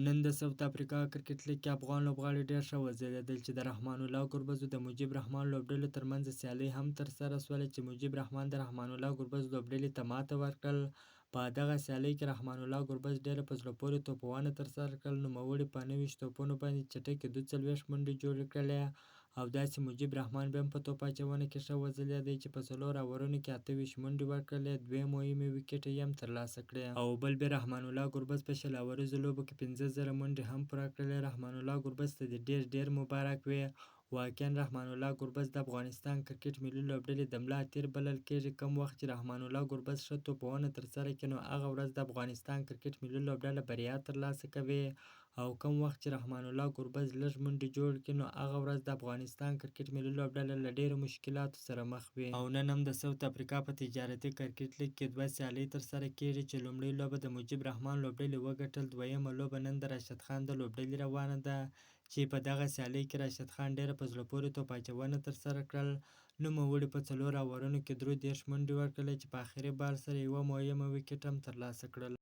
نن د ساوت افریقا کرکټ لیګ کې افغان لوبغاړي ډېر ښه وځلیدل چې د رحمان الله ګربز او د مجیب رحمان لوبډلو ترمنځ سیالۍ هم ترسره شوله چې مجیب رحمان د رحمان الله ګربز لوبډلې ته ماته ورکړل. په دغه سیالۍ کې رحمان الله ګربز ډېره په زړه پورې توپونه ترسره کړل. نوموړي په 29 توپونو باندې چټکې 42 منډې جوړې کړلې او داسې مجیب رحمان بیا هم په توپ اچونه کې ښه وځلیدی چې په 4 اورونو کې 28 منډې ورکړلې، 2 مهمې ویکټې یې هم ترلاسه کړې او بل بیا رحمان الله ګربز په 100 اوریزو لوبو کې 15,000 منډې هم پوره کړلې. رحمان الله ګربز ته دې ډېر مبارک وي. واقعا رحمان الله ګربز د افغانستان کرکټ ملي لوبډلې د ملا تیر بلل کېږي. کوم وخت چې رحمان الله ګربز ښه توپونه ترسره کړي نو هغه ورځ د افغانستان کرکټ ملي لوبډله بریا ترلاسه کوي او کوم وخت چې رحمان الله ګربز لږ منډې جوړ کړي نو هغه ورځ د افغانستان کرکټ ملي لوبډله له ډېرو مشکلاتو سره مخ وي. او نن هم د ساوت افریقا په تجارتي کرکټ لیګ کې 2 سیالۍ ترسره کېږي چې لومړۍ لوبه د مجیب رحمان لوبډلې وګټل، دویمه لوبه نن د راشد خان د لوبډلې روانه ده چې په دغه سیالۍ کې راشد خان ډېره په زړه پورې توپ اچونه ترسره کړل. نوموړي په 4 اورونو کې 33 منډې ورکړلې چې په اخري بال سره یوه مهمه ویکټ هم ترلاسه کړل.